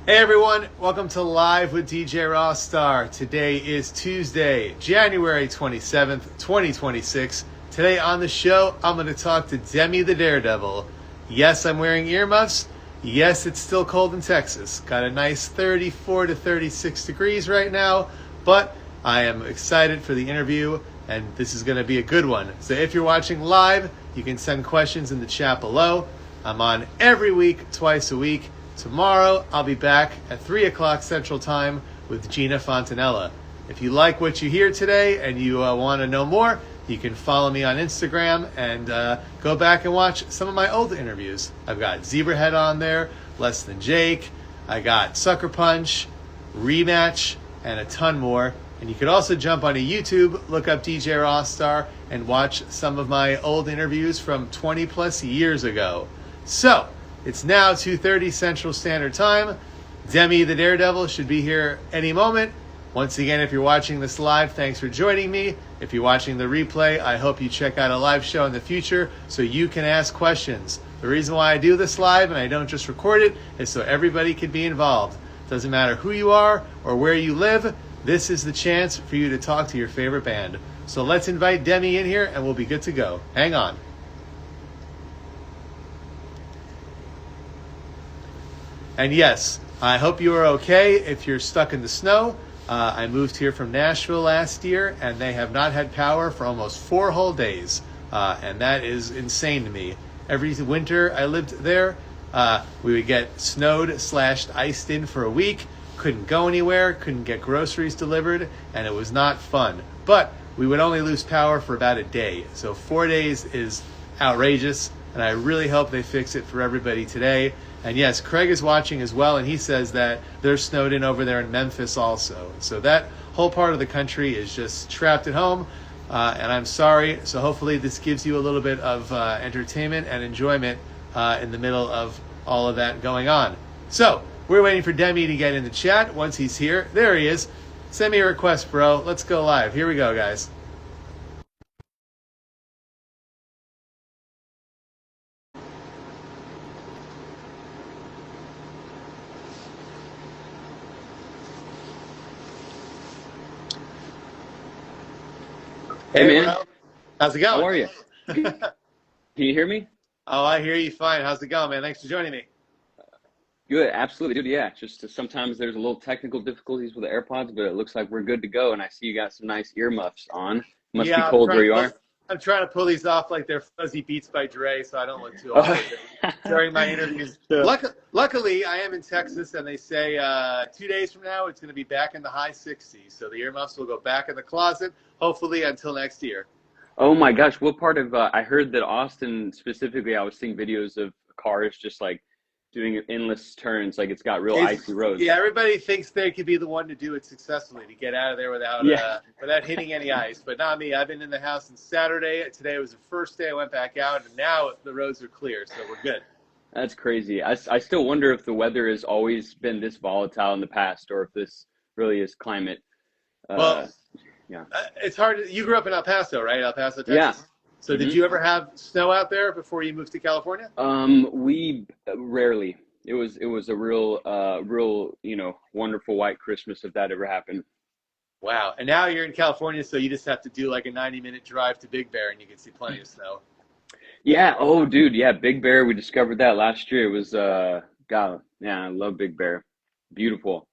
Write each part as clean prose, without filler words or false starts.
Hey everyone, welcome to Live with DJ Rossstar. Today is Tuesday, January 27th, 2026. Today on the show, I'm going to talk to Demi the Daredevil. Yes, I'm wearing earmuffs. Yes, it's still cold in Texas. Got a nice 34 to 36 degrees right now, but I am excited for the interview and this is going to be a good one. So if you're watching live, you can send questions in the chat below. I'm on every week, twice a week. Tomorrow, I'll be back at 3 o'clock Central Time with Gina Fontanella. If you like what you hear today and you want to know more, you can follow me on Instagram and go back and watch some of my old interviews. I've got Zebrahead on there, Less Than Jake, I got Sucker Punch, Rematch, and a ton more. And you could also jump onto YouTube, look up DJ Rossstar, and watch some of my old interviews from 20 plus years ago. So, it's now 2:30 Central Standard Time. Demi the Daredevil should be here any moment. Once again, if you're watching this live, thanks for joining me. If you're watching the replay, I hope you check out a live show in the future so you can ask questions. The reason why I do this live and I don't just record it is so everybody can be involved. Doesn't matter who you are or where you live, this is the chance for you to talk to your favorite band. So let's invite Demi in here and we'll be good to go. Hang on. And yes, I hope you are okay if you're stuck in the snow. I moved here from Nashville last year, and they have not had power for almost 4 whole days. And that is insane to me. Every winter I lived there, we would get snowed/iced in for a week, couldn't go anywhere, couldn't get groceries delivered, and it was not fun. But we would only lose power for about a day. So 4 days is outrageous, and I really hope they fix it for everybody today. And yes, Craig is watching as well, and he says that they're snowed in over there in Memphis also. So that whole part of the country is just trapped at home, and I'm sorry. So hopefully this gives you a little bit of entertainment and enjoyment in the middle of all of that going on. So we're waiting for Demi to get in the chat. Once he's here, there he is. Send me a request, bro. Let's go live. Here we go, guys. Hey man, bro. How's it going? how are you? Can you hear me? Oh, I hear you fine. How's it going, man? Thanks for joining me. Good, absolutely, dude. Yeah, just sometimes there's a little technical difficulties with the AirPods, but it looks like we're good to go. And I see you got some nice earmuffs on. Must be Yeah, cold where you are. I'm trying to pull these off like they're fuzzy Beats by Dre, so I don't look too awkward during my interviews. Luckily, I am in Texas, and they say 2 days from now it's going to be back in the high 60s. So the earmuffs will go back in the closet, hopefully until next year. Oh my gosh, what part of I heard that Austin specifically, I was seeing videos of cars just like doing endless turns, like it's got real icy roads. Yeah, everybody thinks they could be the one to do it successfully, to get out of there without hitting any ice. But not me. I've been in the house since Saturday. Today was the first day I went back out, and now the roads are clear, so we're good. That's crazy. I still wonder if the weather has always been this volatile in the past, or if this really is climate. Well, Yeah. It's hard. You grew up in El Paso, right? El Paso, Texas. Yeah. So did you ever have snow out there before you moved to California? We rarely. It was a real, wonderful white Christmas if that ever happened. Wow. And now you're in California, so you just have to do like a 90-minute drive to Big Bear, and you can see plenty of snow. Yeah. Oh, dude. Yeah. Big Bear. We discovered that last year. It was, God, yeah, I love Big Bear. Beautiful.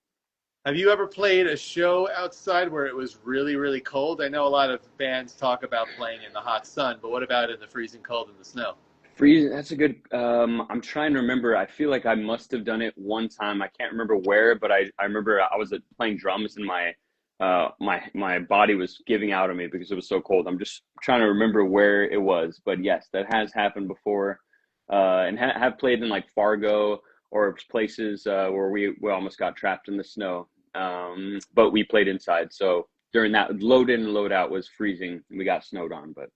Have you ever played a show outside where it was really, really cold? I know a lot of bands talk about playing in the hot sun, but what about in the freezing cold and the snow? Freezing. That's a good, I'm trying to remember. I feel like I must have done it one time. I can't remember where, but I remember I was playing drums and my body was giving out on me because it was so cold. I'm just trying to remember where it was, but yes, that has happened before. And have played in like Fargo or places where we almost got trapped in the snow. But we played inside. So during that, load in and load out was freezing. And we got snowed on, but.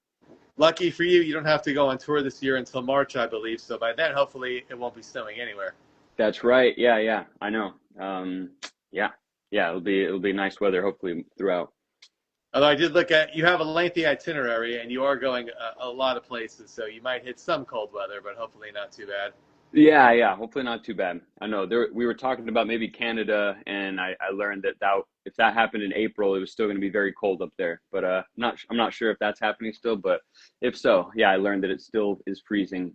Lucky for you, you don't have to go on tour this year until March, I believe. So by then, hopefully, it won't be snowing anywhere. That's right. Yeah, I know. Yeah, it'll be nice weather hopefully throughout. Although I did look at, you have a lengthy itinerary and you are going a lot of places, so you might hit some cold weather, but hopefully not too bad. Yeah, yeah. Hopefully not too bad. I know we were talking about maybe Canada, and I learned that if that happened in April, it was still going to be very cold up there. But I'm not sure if that's happening still. But if so, yeah, I learned that it still is freezing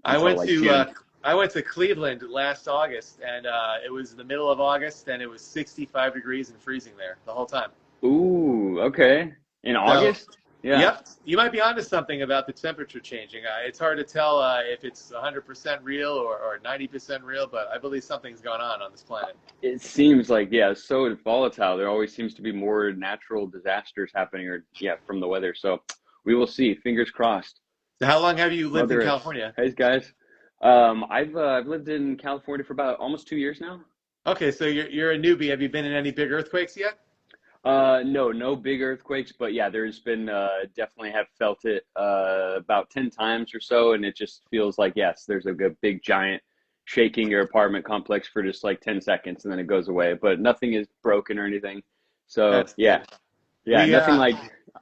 I until went like to June. I went to Cleveland last August, and it was the middle of August, and it was 65 degrees and freezing there the whole time. Ooh, okay. In So, August? Yeah. yep, you might be onto something about the temperature changing. It's hard to tell if it's 100% real or 90% real, but I believe something's going on this planet. It seems like, yeah, it's so volatile. There always seems to be more natural disasters happening, or yeah, from the weather. So we will see. Fingers crossed. So how long have you lived in Mother Earth. California? Hey guys. I've lived in California for about almost 2 years now. Okay, so you're a newbie. Have you been in any big earthquakes yet? No, no big earthquakes, but yeah, there's been definitely have felt it about 10 times or so, and it just feels like yes, there's a good big giant shaking your apartment complex for just like 10 seconds and then it goes away, but nothing is broken or anything. So That's yeah, good. yeah, We nothing like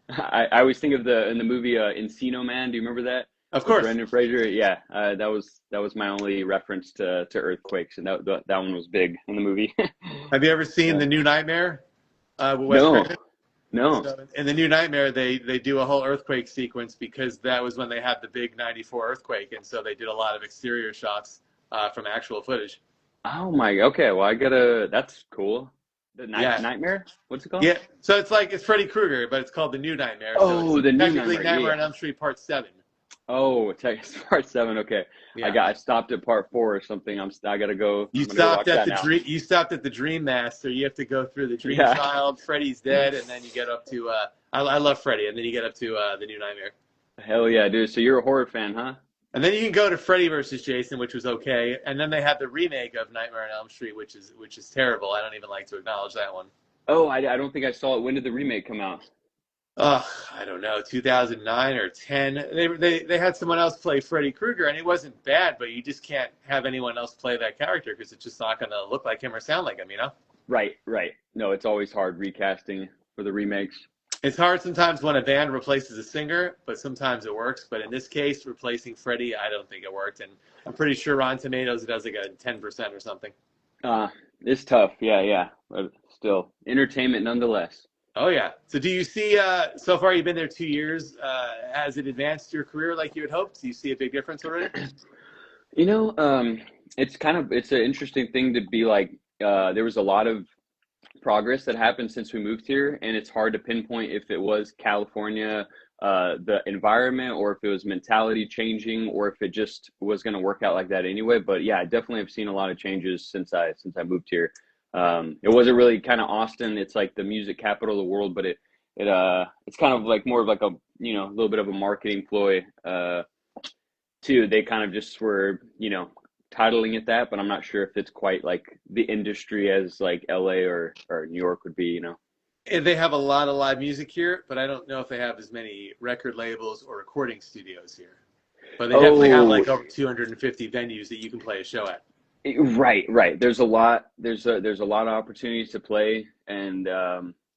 I always think of the in the movie Encino Man. Do you remember that of with course. Brendan Fraser? Yeah, that was my only reference to earthquakes, and that one was big in the movie. Have you ever seen Yeah. The New Nightmare with Wes No, Craven? no. So in The New Nightmare, they do a whole earthquake sequence because that was when they had the big '94 earthquake, and so they did a lot of exterior shots from actual footage. Oh my, okay. Well, I gotta, that's cool. The Yeah, Nightmare? What's it called? yeah. So it's like it's Freddy Krueger, but it's called The New Nightmare. So it's Oh, the new technically Nightmare. Yeah, Nightmare yeah. on Elm Street Part 7. Oh, it's part seven. Okay. Yeah. I stopped at part four or something. I gotta go. I'm gonna go watch that now. You stopped at the Dream Master. You have to go through the Dream Yeah. Child, Freddy's dead, and then you get up to I love Freddy, and then you get up to the New Nightmare. Hell yeah, dude. So you're a horror fan, huh? And then you can go to Freddy versus Jason, which was okay, and then they have the remake of Nightmare on Elm Street, which is terrible. I don't even like to acknowledge that one. Oh, I don't think I saw it. When did the remake come out? I don't know, 2009 or 10. They had someone else play Freddy Krueger, and it wasn't bad, but you just can't have anyone else play that character because it's just not going to look like him or sound like him, you know? Right, right. No, it's always hard recasting for the remakes. It's hard sometimes when a band replaces a singer, but sometimes it works. But in this case, replacing Freddie, I don't think it worked. And I'm pretty sure Rotten Tomatoes does like a 10% or something. Uh, it's tough. Yeah, yeah. But still, entertainment nonetheless. Oh, yeah. So do you see, so far you've been there 2 years, has it advanced your career like you had hoped? Do you see a big difference already? You know, it's an interesting thing to be like, there was a lot of progress that happened since we moved here, and it's hard to pinpoint if it was California, the environment, or if it was mentality changing, or if it just was going to work out like that anyway. But yeah, I definitely have seen a lot of changes since I moved here. It wasn't really kind of Austin. It's like the music capital of the world, but it's kind of like more of like a a little bit of a marketing ploy. Too, they kind of just were titling it that, but I'm not sure if it's quite like the industry as like LA or New York would be. And they have a lot of live music here, but I don't know if they have as many record labels or recording studios here. But they definitely have Oh, like over 250 venues that you can play a show at. right, right. There's a lot. There's a lot of opportunities to play, and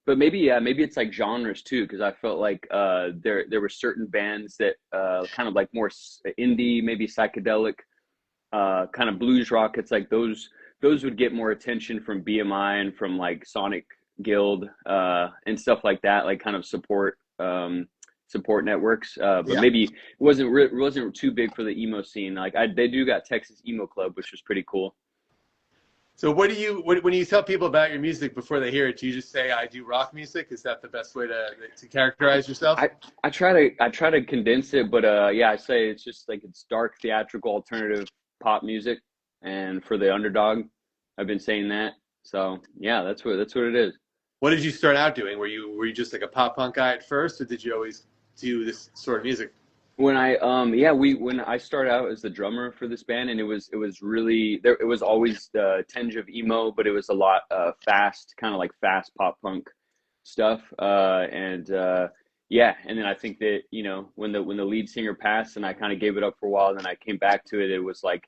but maybe yeah, maybe it's like genres too, because I felt like there were certain bands that kind of like more indie, maybe psychedelic, kind of blues rock. It's like those would get more attention from BMI and from like Sonic Guild and stuff like that, like kind of support networks. But Yeah. maybe it wasn't too big for the emo scene. Like they do got Texas Emo Club, which was pretty cool. So when you tell people about your music before they hear it, do you just say I do rock music? Is that the best way to characterize yourself? I try to condense it, but yeah, I say it's just like it's dark theatrical alternative pop music, and for the underdog, I've been saying that. So yeah, that's what it is. What did you start out doing? Were you just like a pop punk guy at first, or did you always do this sort of music? When I started out as the drummer for this band, and it was really there. It was always the tinge of emo, but it was a lot fast, kind of like fast pop punk stuff. And yeah, and then I think that when the lead singer passed, and I kind of gave it up for a while, and then I came back to it. It was like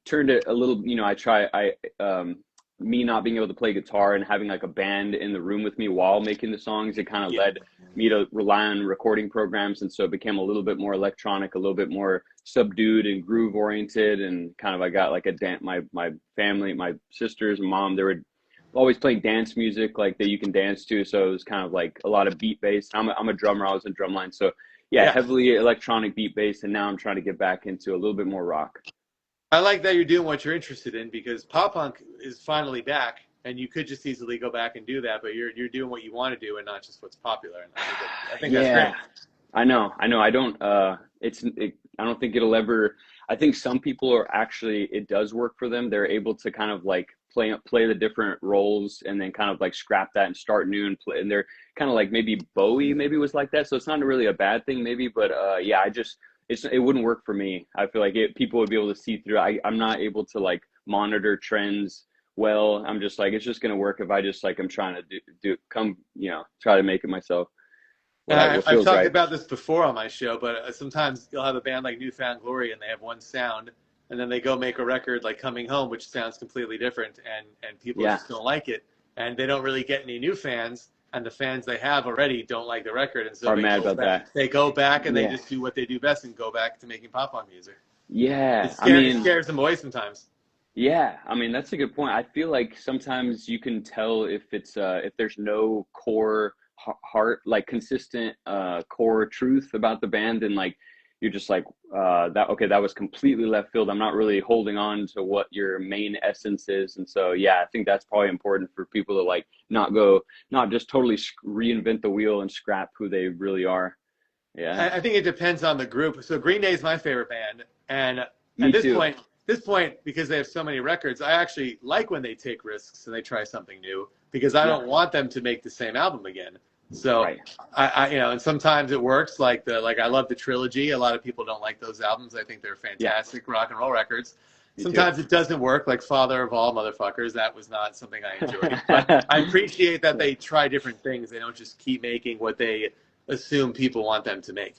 turned it a little. I me not being able to play guitar and having like a band in the room with me while making the songs, it kind of Yeah. led me to rely on recording programs. And so it became a little bit more electronic, a little bit more subdued and groove oriented. And kind of, I got like a dance, my family, my sisters and mom, they were always playing dance music like that you can dance to. So it was kind of like a lot of beat based. I'm a drummer. I was in drumline. So yeah, Yeah. heavily electronic beat based. And now I'm trying to get back into a little bit more rock. I like that you're doing what you're interested in because pop punk is finally back, and you could just easily go back and do that, but you're doing what you want to do and not just what's popular. And I think that's great. Yeah, I know. I don't. I don't think it'll ever. I think some people are actually. It does work for them. They're able to kind of like play the different roles and then kind of like scrap that and start new and play. And they're kind of like maybe Bowie maybe was like that. So it's not really a bad thing maybe. But yeah, it wouldn't work for me. I feel like people would be able to see through. I'm not able to like monitor trends well. I'm just like it's just gonna work if I just like I'm trying to try to make it myself. And What I've feels talked right. about this before on my show, but sometimes you'll have a band like Newfound Glory and they have one sound, and then they go make a record like Coming Home, which sounds completely different, and people Yeah, just don't like it, and they don't really get any new fans, and the fans they have already don't like the record, and so are mad about that. they go back and they Yeah, just do what they do best and go back to making pop punk music. yeah. It scares them away sometimes. Yeah. I mean, that's a good point. I feel like sometimes you can tell if it's if there's no core heart, like consistent core truth about the band, and like you're just like that. Okay, that was completely left field. I'm not really holding on to what your main essence is, and so yeah, I think that's probably important for people to like not just totally reinvent the wheel and scrap who they really are. Yeah, I think it depends on the group. So Green Day is my favorite band, and at me too. this point, because they have so many records, I actually like when they take risks and they try something new because I Yeah, don't want them to make the same album again. So right. and sometimes it works. Like I love the trilogy. A lot of people don't like those albums. I think they're Yeah, fantastic rock and roll records. me too. Sometimes it doesn't work, like Father of All Motherfuckers. That was not something I enjoyed. But I appreciate that they try different things. They don't just keep making what they assume people want them to make.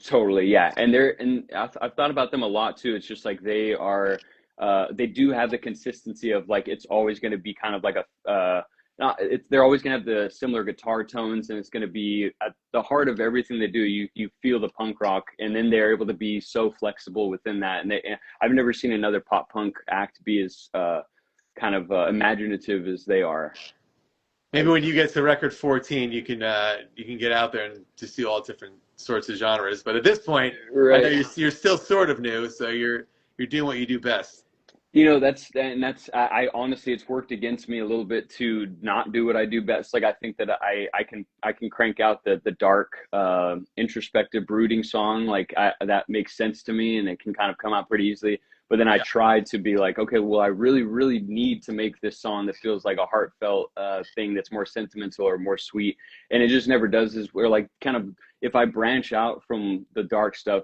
Totally, yeah. And I've thought about them a lot too. It's just like they do have the consistency of like it's always going to be kind of like a not it's they're always going to have the similar guitar tones, and it's going to be at the heart of everything they do. You feel the punk rock, and then they're able to be so flexible within that. And I've never seen another pop punk act be as kind of imaginative as they are. Maybe Like, when you get to record 14, you can get out there and just do all different sorts of genres. But at this point, I know right. you're still sort of new, so you're doing what you do best. That's I honestly it's worked against me a little bit to not do what I do best. Like I think that I can crank out the dark introspective brooding song that makes sense to me and it can kind of come out pretty easily. But then I Yeah. tried to be like, okay, well I really need to make this song that feels like a heartfelt thing that's more sentimental or more sweet, and it just never does. Is where like kind of if I branch out from the dark stuff,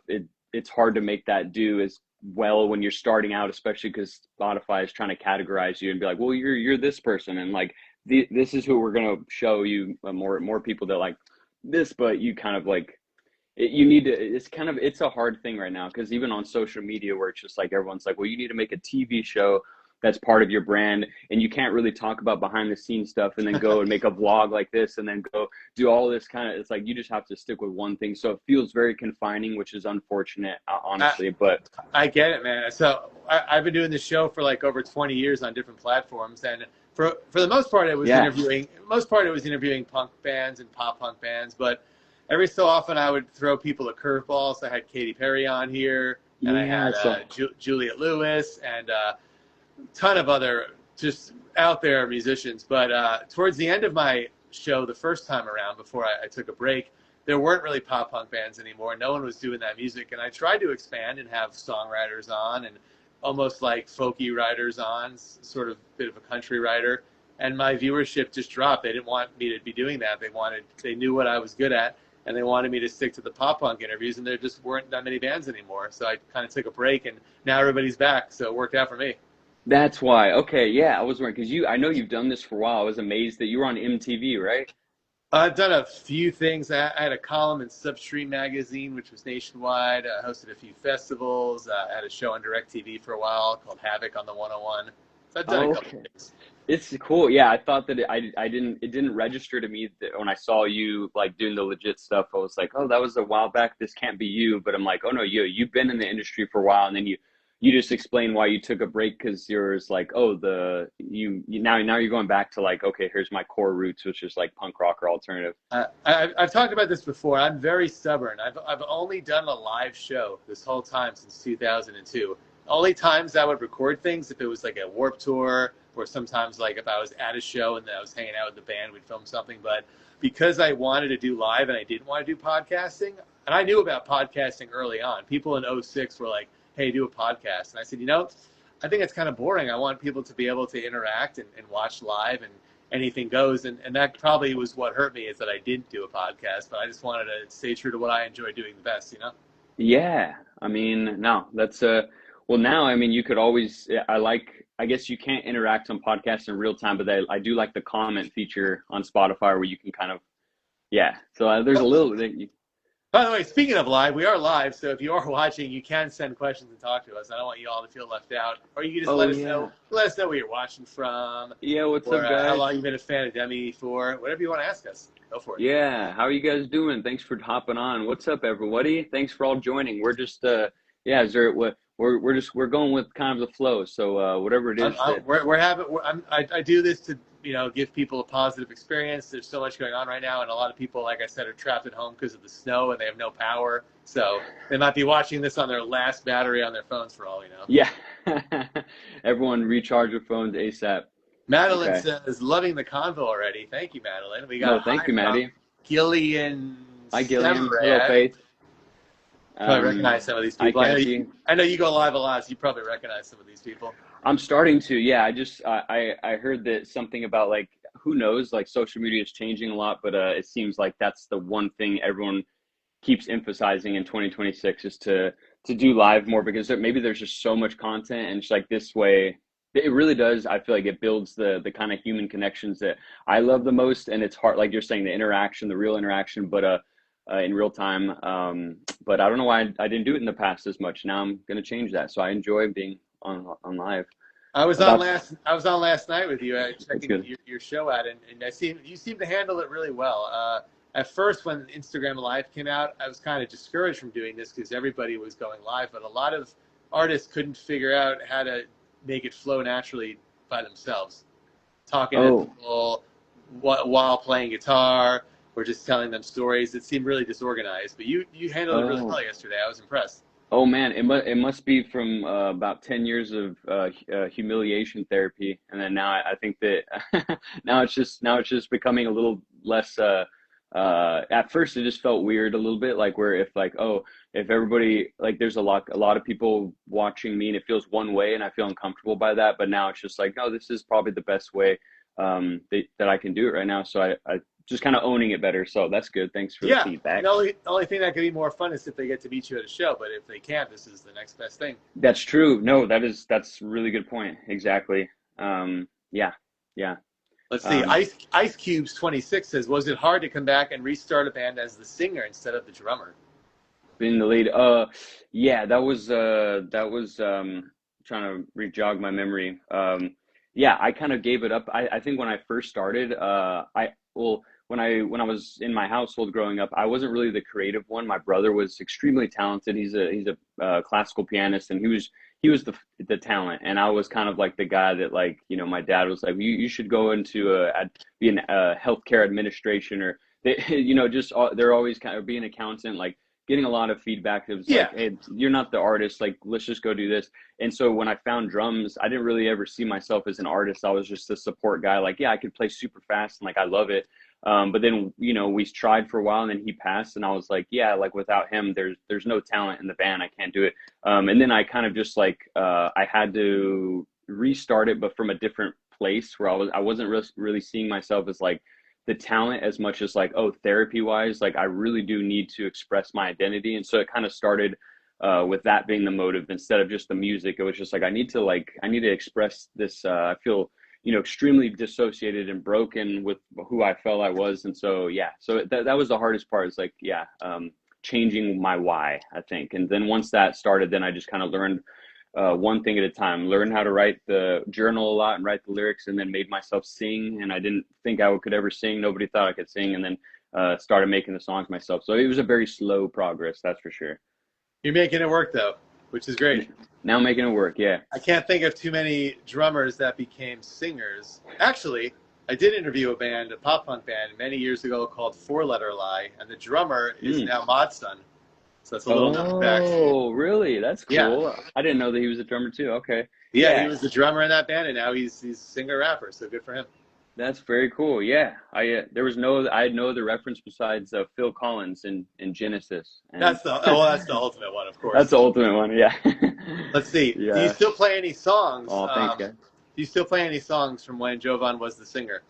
it's hard to make that do as well when you're starting out, especially because Spotify is trying to categorize you and be like, well, you're this person, and like this is who we're gonna show you more people that like this, but you kind of like you need to. It's a hard thing right now because even on social media where it's just like everyone's like, well, you need to make a TV show that's part of your brand, and you can't really talk about behind the scenes stuff and then go and make a vlog like this and then go do all this kind of. It's like you just have to stick with one thing, so it feels very confining, which is unfortunate, I, honestly. But I get it, man. So I've been doing this show for like over 20 years on different platforms, and for the most part, yeah. it was interviewing punk bands and pop punk bands. But every so often, I would throw people a curveball. So I had Katy Perry on here, and I Yeah, had so Juliet Lewis, and a ton of other just out there musicians. But towards the end of my show, the first time around, before I took a break, there weren't really pop punk bands anymore. No one was doing that music, and I tried to expand and have songwriters on and almost like folky writers on, sort of bit of a country writer. And my viewership just dropped. They didn't want me to be doing that. They knew what I was good at, and they wanted me to stick to the pop punk interviews. And there just weren't that many bands anymore. So I kind of took a break, and now everybody's back. So it worked out for me. that's why. Okay, yeah, I was wondering because I know you've done this for a while. I was amazed that you were on MTV, right? I've done a few things. I had a column in Substream magazine, which was nationwide. I hosted a few festivals. I had a show on DirecTV for a while called Havoc on the 101. So I've done a Oh, couple okay. of things. It's cool. Yeah, I thought that it didn't register to me that when I saw you like doing the legit stuff. I was like, oh, that was a while back. This can't be you. But I'm like, oh no, you've been in the industry for a while, and then you just explain why you took a break because you're like, oh, now you're going back to like, okay, here's my core roots, which is like punk rock or alternative. I've talked about this before. I'm very stubborn. I've only done a live show this whole time since 2002. Only times I would record things if it was like a Warped Tour, or sometimes like if I was at a show and I was hanging out with the band, we'd film something. But because I wanted to do live and I didn't want to do podcasting, and I knew about podcasting early on. People in '06 were like, hey, do a podcast. And I said, I think it's kind of boring. I want people to be able to interact and watch live, and anything goes. And that probably was what hurt me, is that I didn't do a podcast, but I just wanted to stay true to what I enjoy doing the best. Yeah, I mean, no, that's well now, I mean, you could always I guess you can't interact on podcasts in real time, but I do like the comment feature on Spotify where you can kind of yeah. So there's a little By the way, speaking of live, we are live, so if you are watching, you can send questions and talk to us. I don't want you all to feel left out. Or you can just oh let us know where you're watching from, yeah, what's or up guys? how long you've been a fan of Demi for. Whatever you want to ask us, go for it. Yeah, how are you guys doing? Thanks for hopping on. What's up, everybody? Thanks for all joining. We're just yeah, is there what we're going with kind of the flow. So whatever it is I do this to give people a positive experience. There's so much going on right now, and a lot of people, like I said, are trapped at home because of the snow and they have no power. So they might be watching this on their last battery on their phones, for all you know. Yeah, everyone recharge your phones ASAP. Madeline Okay. says, loving the convo already. Thank you, Madeline. We got No, thank you, Maddie. Gillian. Hi, Gillian. Semrad. Hello, Faith. Probably recognize some of these people. Hi, Cassie. I know you go live a lot, so you probably recognize some of these people. I'm starting to. Yeah, I heard that something about like who knows, like social media is changing a lot, but it seems like that's the one thing everyone keeps emphasizing in 2026 is to do live more because maybe there's just so much content and it's like this way it really does. I feel like it builds the kind of human connections that I love the most, and it's hard, like you're saying, the interaction, the real interaction, but in real time. But I don't know why I didn't do it in the past as much. Now I'm gonna change that. So I enjoy being on live. I was on last night with you, checking your show out, and you seem to handle it really well. At first, when Instagram Live came out, I was kind of discouraged from doing this because everybody was going live, but a lot of artists couldn't figure out how to make it flow naturally by themselves, talking to people while playing guitar or just telling them stories. It seemed really disorganized, but you handled it really well yesterday. I was impressed. Oh man, it must be from about 10 years of humiliation therapy, and then now I think that now it's just becoming a little less. At first, it just felt weird a little bit, like where if everybody, like there's a lot of people watching me and it feels one way, and I feel uncomfortable by that. But now it's just like, no, this is probably the best way that I can do it right now. So I just kind of owning it better. So that's good. Thanks for the feedback. The only thing that could be more fun is if they get to meet you at a show, but if they can't, this is the next best thing. That's true. No, that's a really good point. Exactly. Yeah. Let's see. Ice Cubes 26 says, was it hard to come back and restart a band as the singer instead of the drummer? Being the lead. Yeah, that was trying to re-jog my memory. Yeah, I kind of gave it up. I think when I first started, when I was in my household growing up, I wasn't really the creative one. My brother was extremely talented. He's a classical pianist, and he was the talent, and I was kind of like the guy that, like, my dad was like, you should go into be in healthcare administration, or they're always kind of be an accountant, like getting a lot of feedback. It was like, hey, you're not the artist, like let's just go do this. And so when I found drums, I didn't really ever see myself as an artist. I was just a support guy, like, yeah, I could play super fast and like I love it. But then, we tried for a while, and then he passed, and I was like, yeah, like without him, there's no talent in the band. I can't do it. And then I kind of just like, I had to restart it, but from a different place where I wasn't really seeing myself as like the talent as much as like, oh, therapy wise, like I really do need to express my identity. And so it kind of started with that being the motive instead of just the music. It was just like, I need to express this. I feel extremely dissociated and broken with who I felt I was. And so, yeah, so that was the hardest part, is like, changing my why, I think. And then once that started, then I just kind of learned one thing at a time. Learned how to write the journal a lot and write the lyrics, and then made myself sing. And I didn't think I could ever sing. Nobody thought I could sing, and then started making the songs myself. So it was a very slow progress, that's for sure. You're making it work though, which is great. Now making it work, yeah. I can't think of too many drummers that became singers. Actually, I did interview a band, a pop punk band, many years ago called Four Letter Lie, and the drummer is now Mod's son. So that's a little known fact. Oh, really? That's cool. Yeah. I didn't know that he was a drummer too. Okay. Yeah, he was the drummer in that band, and now he's singer-rapper, so good for him. That's very cool. Yeah, I had no other reference besides Phil Collins in Genesis. And that's the ultimate one, of course. That's the ultimate one. Yeah. Let's see. Yeah. Do you still play any songs? Oh, thanks, guys. Do you still play any songs from when Jovan was the singer?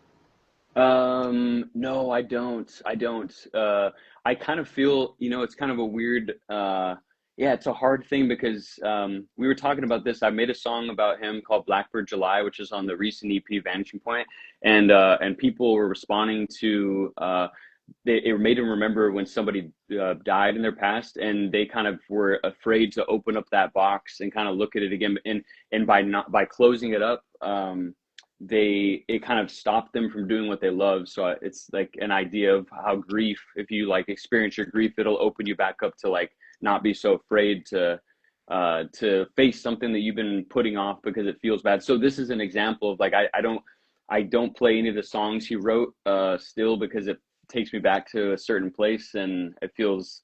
No, I don't. I kind of feel, it's kind of a weird, it's a hard thing because we were talking about this. I made a song about him called Blackbird July, which is on the recent EP Vanishing Point, and people were responding to it made them remember when somebody died in their past, and they kind of were afraid to open up that box and kind of look at it again. And by closing it up, it kind of stopped them from doing what they love. So it's like an idea of how grief, if you like experience your grief, it'll open you back up to like not be so afraid to face something that you've been putting off because it feels bad. So this is an example of like I don't play any of the songs he wrote still because it takes me back to a certain place and it feels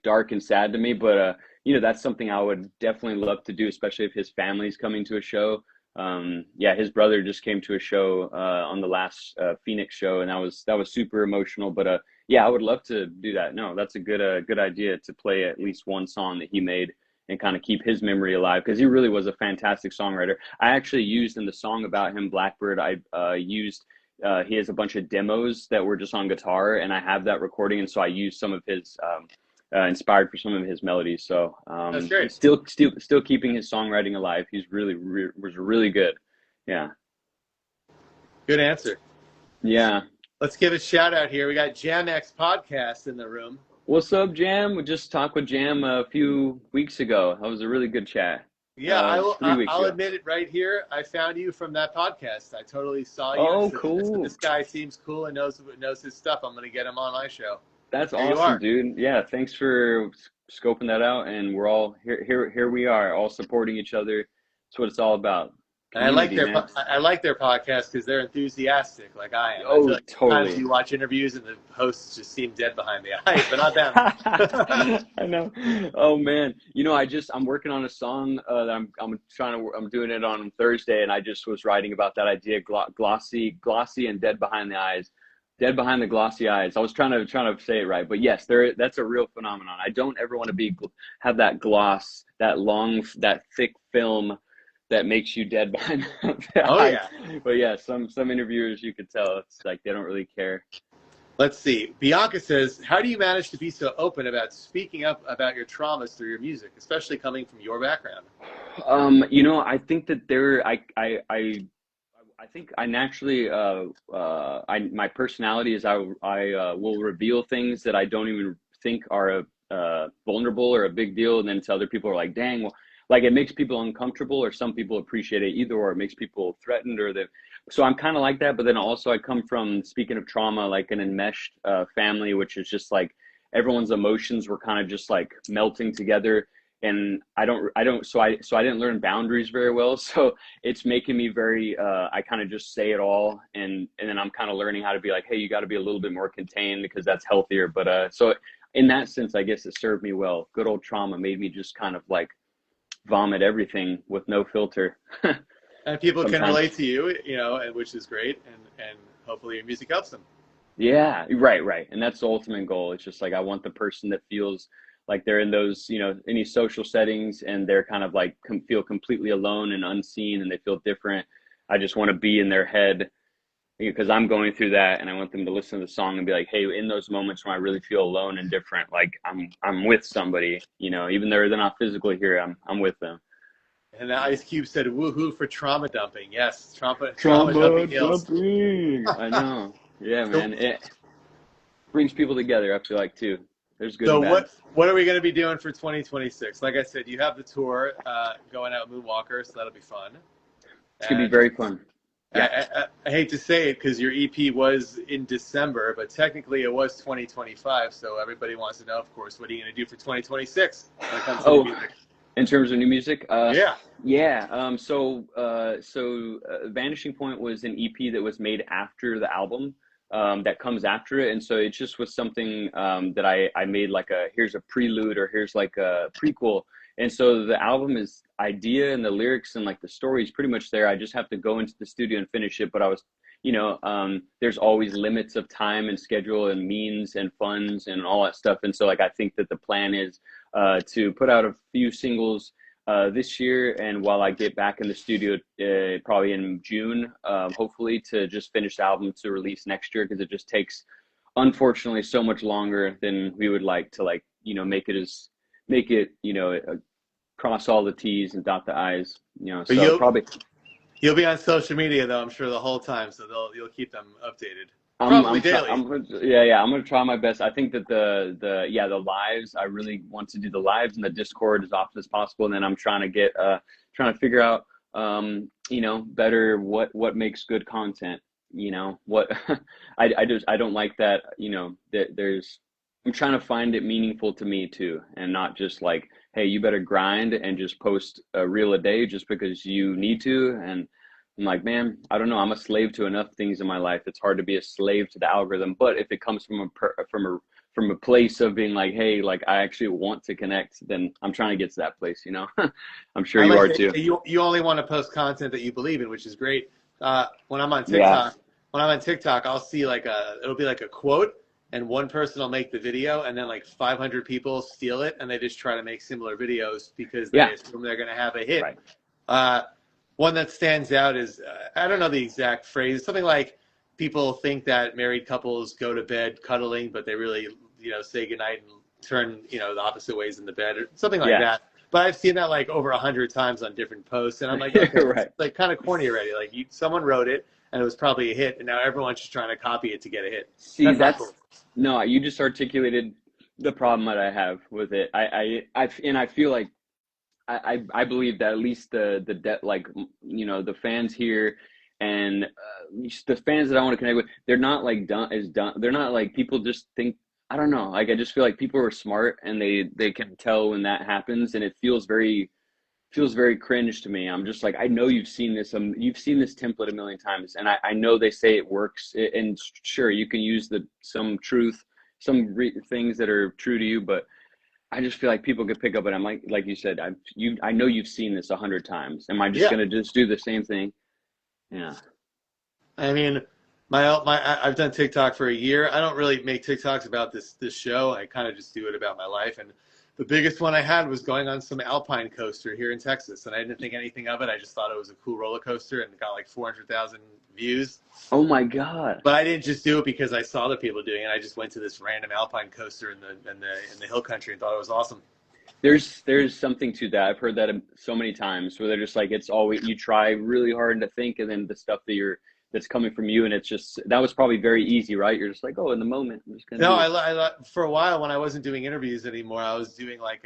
dark and sad to me. But that's something I would definitely love to do, especially if his family's coming to a show. His brother just came to a show on the last Phoenix show, and that was super emotional. But I would love to do that. No, that's a good idea to play at least one song that he made and kind of keep his memory alive, because he really was a fantastic songwriter. I actually used in the song about him, Blackbird, he has a bunch of demos that were just on guitar, and I have that recording, and so I used some of his inspired for some of his melodies. So that's great. Still keeping his songwriting alive. He's was really good. Yeah. Good answer. Yeah. Let's give a shout out here. We got Jam X Podcast in the room. What's up, Jam? We just talked with Jam a few weeks ago. That was a really good chat. Yeah, I'll admit it right here. I found you from that podcast. I totally saw you. Oh, cool. This guy seems cool and knows his stuff. I'm going to get him on my show. That's awesome, dude. Yeah, thanks for scoping that out. And we're all here we are, all supporting each other. That's what it's all about. And I like their podcast because they're enthusiastic, like I am. Oh, I like totally. Sometimes you watch interviews and the hosts just seem dead behind the eyes, but not them. I know. Oh man, I'm working on a song that I'm doing it on Thursday, and I just was writing about that idea, glossy and dead behind the eyes. Dead behind the glossy eyes. I was trying to say it right, but yes, that's a real phenomenon. I don't ever want to have that gloss, that thick film that makes you dead behind the eyes. Yeah. But yeah, some interviewers, you could tell it's like they don't really care. Let's see. Bianca says, how do you manage to be so open about speaking up about your traumas through your music, especially coming from your background? I think that I think I naturally, my personality is I will reveal things that I don't even think are vulnerable or a big deal, and then to other people are like, dang, well, like it makes people uncomfortable, or some people appreciate it either, or it makes people threatened, so I'm kind of like that. But then also I come from, speaking of trauma, like an enmeshed family, which is just like everyone's emotions were kind of just like melting together. And so I didn't learn boundaries very well. So it's making me very, I kind of just say it all. And then I'm kind of learning how to be like, hey, you got to be a little bit more contained because that's healthier. But so in that sense, I guess it served me well. Good old trauma made me just kind of like vomit everything with no filter. And people can relate to you, and which is great. And hopefully your music helps them. Yeah, right. And that's the ultimate goal. It's just like, I want the person that feels like they're in those, any social settings, and they're kind of like feel completely alone and unseen, and they feel different. I just want to be in their head because I'm going through that, and I want them to listen to the song and be like, hey, in those moments when I really feel alone and different, like I'm with somebody, even though they're not physically here, I'm with them. And Ice Cube said, woohoo for trauma dumping. Yes, trauma dumping heals. I know. Yeah, man. It brings people together, I feel like, too. There's good So and bad. what are we going to be doing for 2026? Like I said, you have the tour going out Moonwalker, so that'll be fun. It's gonna be And very fun. I, Yeah. I hate to say it because your EP was in December, but technically it was 2025. So everybody wants to know, of course, what are you going to do for 2026 when it comes to new Oh, music? in terms of new music, Yeah. yeah. Vanishing Point was an EP that was made after the album, that comes after it, and so it just was something that I made like here's a prelude or here's like a prequel, and so the album is idea and the lyrics and like the story is pretty much there. I just have to go into the studio and finish it, but I was, there's always limits of time and schedule and means and funds and all that stuff, and so like I think that the plan is to put out a few singles this year, and while I get back in the studio, probably in June, hopefully to just finish the album to release next year, because it just takes, unfortunately, so much longer than we would like to, like, make it, cross all the T's and dot the I's, But so probably. you'll be on social media though, I'm sure the whole time, so you'll keep them updated. I'm Probably I'm try, daily. I'm gonna, yeah, I'm gonna try my best. I think that the lives, I really want to do the lives and the Discord as often as possible, and then I'm trying to figure out better what makes good content. What I don't like that, that I'm trying to find it meaningful to me too, and not just like, hey, you better grind and just post a reel a day just because you need to. And I'm like, man, I don't know. I'm a slave to enough things in my life. It's hard to be a slave to the algorithm. But if it comes from a place of being like, hey, like I actually want to connect, then I'm trying to get to that place. I'm sure I you like are that too. you only want to post content that you believe in, which is great. When I'm on Yeah, TikTok, I'll see it'll be like a quote, and one person will make the video, and then like 500 people steal it, and they just try to make similar videos because they yeah, assume they're going to have a hit. right. Uh, One that stands out is I don't know the exact phrase, something like people think that married couples go to bed cuddling, but they really say goodnight and turn the opposite ways in the bed or something like Yeah, that. But I've seen that like over 100 times on different posts, and I'm like, okay, it's right. like kind of corny already. Like someone wrote it, and it was probably a hit, and now everyone's just trying to copy it to get a hit. See, That's not cool. that's no, you just articulated the problem that I have with it. And I feel like I believe that at least the debt, like, the fans here and the fans that I want to connect with, they're not like done. They're not like people just think, I don't know. Like, I just feel like people are smart and they can tell when that happens, and it feels very cringe to me. I'm just like, I know you've seen this template a million times, and I know they say it works, and sure, you can use some truth, things that are true to you, but I just feel like people could pick up, and I'm like you said, I know you've seen this 100 times. Am I just Yeah, gonna just do the same thing? Yeah. I mean, I've done TikTok for a year. I don't really make TikToks about this show. I kind of just do it about my life. And the biggest one I had was going on some alpine coaster here in Texas, and I didn't think anything of it. I just thought it was a cool roller coaster, and it got like 400,000 views. Oh my God. But I didn't just do it because I saw the people doing it. I just went to this random alpine coaster in the hill country and thought it was awesome. There's something to that. I've heard that so many times where they're just like, it's always, you try really hard to think, and then the stuff that's coming from you, and it's just, that was probably very easy, right? You're just like, oh, in the moment, I'm just gonna No, do it. for a while when I wasn't doing interviews anymore, I was doing like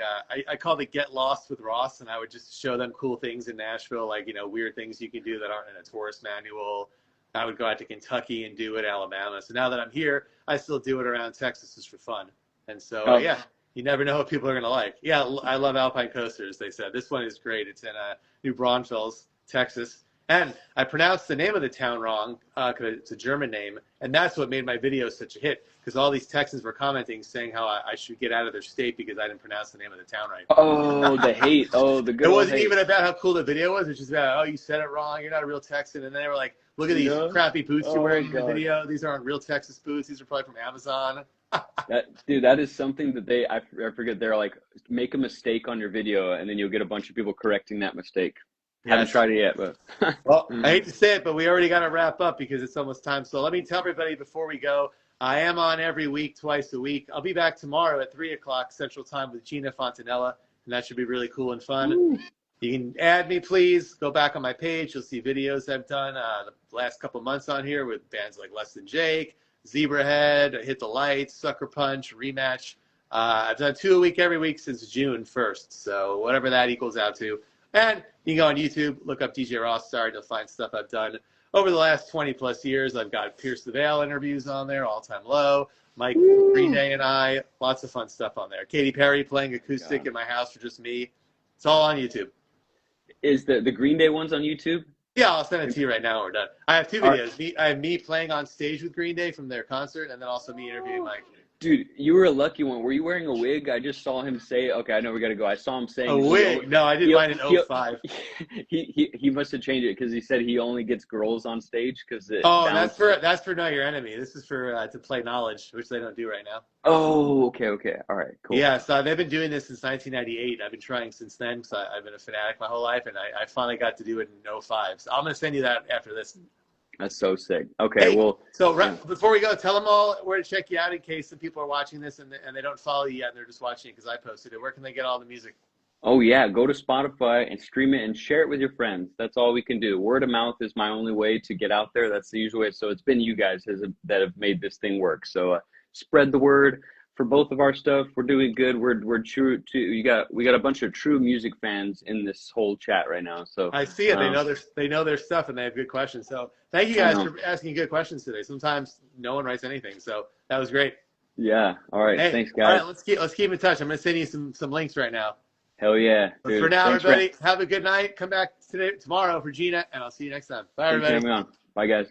I called it Get Lost with Ross, and I would just show them cool things in Nashville, like weird things you can do that aren't in a tourist manual. I would go out to Kentucky and do it, Alabama. So now that I'm here, I still do it around Texas just for fun. And so Oh, yeah, you never know what people are gonna like. Yeah, I love alpine coasters. They said this one is great. It's in New Braunfels, Texas. And I pronounced the name of the town wrong because it's a German name, and that's what made my video such a hit. Because all these Texans were commenting saying how I should get out of their state because I didn't pronounce the name of the town oh, the right. hate. Oh, the It good old wasn't hate. even about how cool the video was. It's just about, oh, you said it wrong. You're not a real Texan. And then they were like, look at these No. crappy boots you're Oh my wearing in the God. video. These aren't real Texas boots. These are probably from Amazon. That is something that I forget. They're like, make a mistake on your video, and then you'll get a bunch of people correcting that mistake. Haven't Yes. tried it yet, but Well, I hate to say it, but we already got to wrap up because it's almost time. So let me tell everybody before we go, I am on every week, twice a week. I'll be back tomorrow at 3 o'clock Central Time with Gina Fontanella, and that should be really cool and fun. Woo. You can add me, please. Go back on my page. You'll see videos I've done the last couple months on here with bands like Less Than Jake, Zebrahead, Hit the Lights, Sucker Punch, Rematch. I've done 2 a week every week since June 1st, so whatever that equals out to. And you can go on YouTube, look up DJ Rossstar, and you'll find stuff I've done over the last 20 plus years. I've got Pierce the Veil interviews on there, All Time Low, Mike from Green Day and I, lots of fun stuff on there. Katy Perry playing acoustic in my house for just me. It's all on YouTube. Is the Green Day ones on YouTube? Yeah, I'll send it to you right now when we're done. I have 2 videos. I have me playing on stage with Green Day from their concert, and then also me interviewing Mike. Dude, you were a lucky one. Were you wearing a wig? I just saw him say, okay, I know we got to go. I saw him saying. A wig? No, I did mine in 05. He must have changed it because he said he only gets girls on stage because that's for Know Your Enemy. This is for to play Knowledge, which they don't do right now. Oh, okay. All right, cool. Yeah, so they've been doing this since 1998. I've been trying since then because I've been a fanatic my whole life, and I finally got to do it in 05. So I'm going to send you that after this. That's so sick. Okay, hey, well. So before we go, tell them all where to check you out in case some people are watching this and they don't follow you yet and they're just watching it because I posted it. Where can they get all the music? Oh, yeah. Go to Spotify and stream it and share it with your friends. That's all we can do. Word of mouth is my only way to get out there. That's the usual way. So it's been you guys that have made this thing work. So spread the word. For both of our stuff, we're doing good. We're true to we got a bunch of true music fans in this whole chat right now. So I see it. They know their stuff and they have good questions. So thank you guys for asking good questions today. Sometimes no one writes anything, so that was great. Yeah. All right. Hey, thanks, guys. All right, let's keep in touch. I'm gonna send you some links right now. Hell yeah. But for now, everybody, have a good night. Come back tomorrow for Gina, and I'll see you next time. Bye, everybody. Bye, guys.